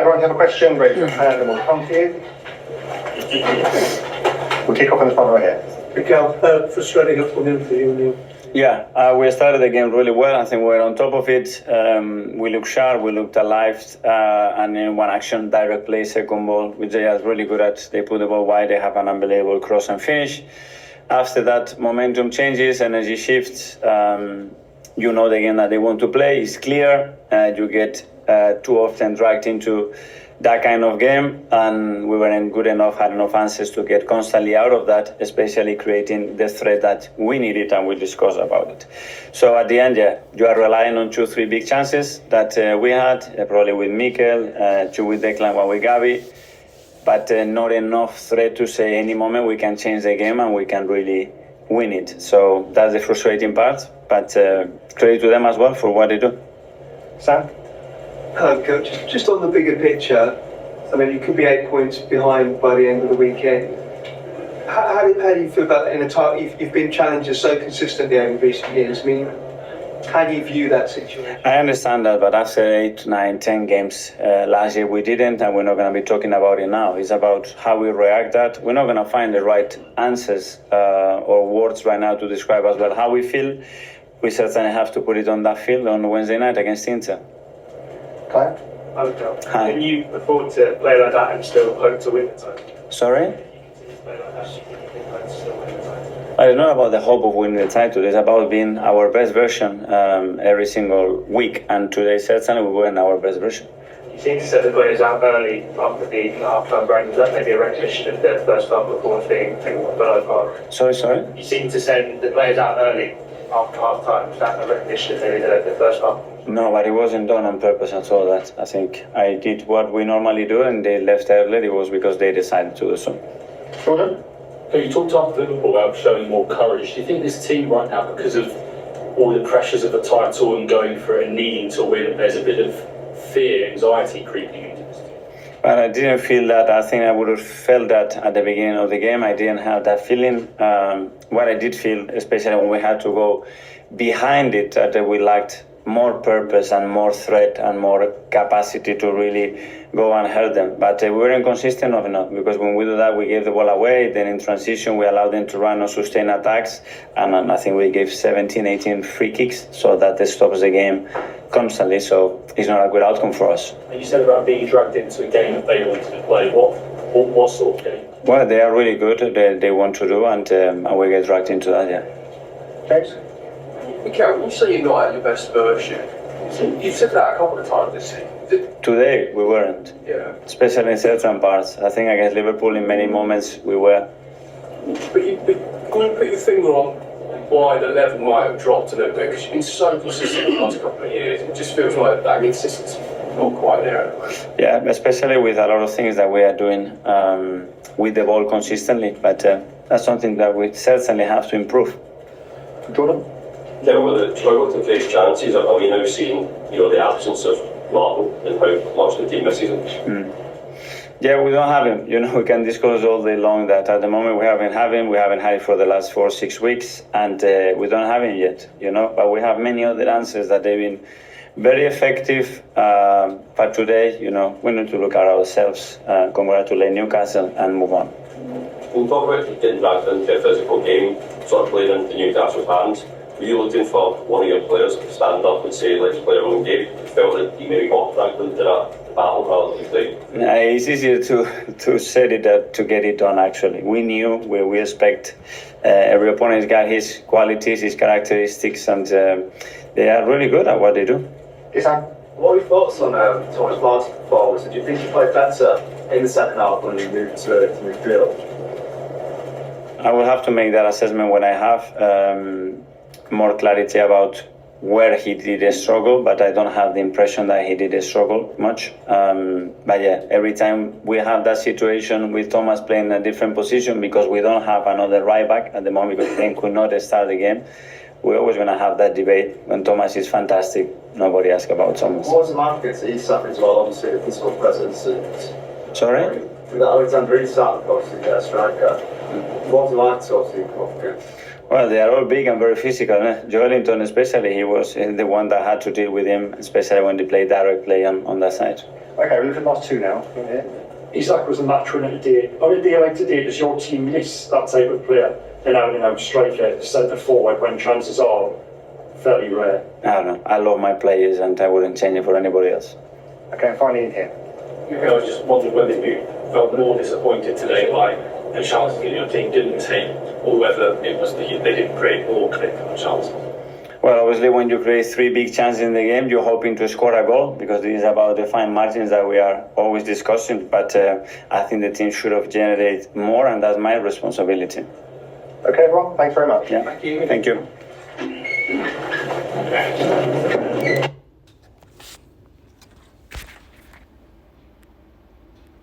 Everyone have a question? Raise your hand and we'll come to you. We'll kick off in the front right here. Mikel, frustrating afternoon for you, Neil. Yeah, we started the game really well. I think we're on top of it. We looked sharp, we looked alive, and in one action, direct play, second ball, which they are really good at. They put the ball wide, they have an unbelievable cross and finish. After that, momentum changes, energy shifts. You know the game that they want to play is clear. You get too often dragged into that kind of game, and we weren't good enough, had enough answers to get constantly out of that, especially creating the threat that we needed, and we discussed about it. So at the end, you are relying on 2-3 big chances that we had, probably with Mikel, 2 with Declan, 1 with Gavi, but not enough threat to say any moment we can change the game and we can really win it. So that's the frustrating part, but credit to them as well for what they do. Sam? Hello, Coach. Just on the bigger picture, I mean, you could be 8 points behind by the end of the weekend. How do you feel about that in a time you've been challengers so consistently over recent years? I mean, how do you view that situation? I understand that, but after 8, 9, 10 games last year, we didn't, and we're not going to be talking about it now. It's about how we react that. We're not going to find the right answers or words right now to describe as well how we feel. We certainly have to put it on that field on Wednesday night against Inter. Claire? Hi. Can you afford to play like that and still hope to win the title? Sorry? Play like that and hope to still win the title? It's not about the hope of winning the title. It's about being our best version every single week. And today, certainly, we were in our best version. You seem to set the players out early after the half-time break. Is that maybe a recognition of the first half performance being below par? Sorry? You seem to send the players out early after half-time. Is that a recognition of maybe the first half? No, but it wasn't done on purpose at all. That I think I did what we normally do, and they left early. It was because they decided to do so. Jordan? You talked after Liverpool about showing more courage. Do you think this team right now, because of all the pressures of the title and going for it and needing to win, there's a bit of fear, anxiety creeping into this team? But I didn't feel that. I think I would have felt that at the beginning of the game. I didn't have that feeling. What I did feel, especially when we had to go behind it, that we lacked more purpose and more threat and more capacity to really go and hurt them. But we weren't consistent enough, because when we do that, we gave the ball away. Then in transition, we allowed them to run or sustain attacks. And I think we gave 17, 18 free kicks, so that stops the game constantly. So it's not a good outcome for us. And you said about being dragged into a game that they wanted to play. What sort of game? Well, they are really good. They want to do, and we get dragged into that, yeah. James? Mikel, when you say you're not at your best version, you've said that a couple of times this season. Today, we weren't. Yeah. Especially in certain parts. I think against Liverpool, in many moments, we were. But can you put your finger on why the level might have dropped a little bit? Because you've been so consistent the last couple of years. It just feels like that consistency not quite there at the moment. Yeah, especially with a lot of things that we are doing with the ball consistently. But that's something that we certainly have to improve. Jordan? Now, with the struggle to create chances, are we now seeing, the absence of Marvel and how much the team misses him? Yeah, we don't have him. We can discuss all day long that at the moment we haven't had him. We haven't had it for the last 4-6 weeks, and we don't have him yet. But we have many other answers that they've been very effective. But today, we need to look at ourselves, congratulate Newcastle, and move on. We'll talk about getting back into a physical game, sort of playing into Newcastle's hands. Were you looking for one of your players to stand up and say, let's play our own game? You felt that you maybe got dragged into that battle rather than fight? It's easier to set it up, to get it done, actually. We knew we expect every opponent's got his qualities, his characteristics, and they are really good at what they do. Sam? What are your thoughts on Thomas Partey's performance? Do you think he played better in the second half when he moved to midfield? I will have to make that assessment when I have more clarity about where he did struggle, but I don't have the impression that he did struggle much. But yeah, every time we have that situation with Thomas playing a different position, because we don't have another right back at the moment, because he could not start the game, we're always going to have that debate. When Thomas is fantastic, nobody asks about Thomas. What was it like against Isak as well, obviously, the physical presence? And Sorry? With Alexander Isak, obviously, their striker. What was it like to obviously come up against? Well, they are all big and very physical. Joelinton especially, he was the one that had to deal with him, especially when they played direct play on that side. Okay, we'll look at the last two now. Here. Isak was a match winner today. On a day like today, does your team miss that type of player? An out-and-out striker, centre forward, when chances are fairly rare. I don't know. I love my players and I wouldn't change it for anybody else. Okay, and finally in here. I was just wondering whether you felt more disappointed today by the chances that your team didn't take, or whether it was that they didn't create more clear-cut chances. Well, obviously, when you create 3 big chances in the game, you're hoping to score a goal because this is about the fine margins that we are always discussing. But I think the team should have generated more, and that's my responsibility. Okay, everyone, thanks very much. Yeah. Thank you. Okay.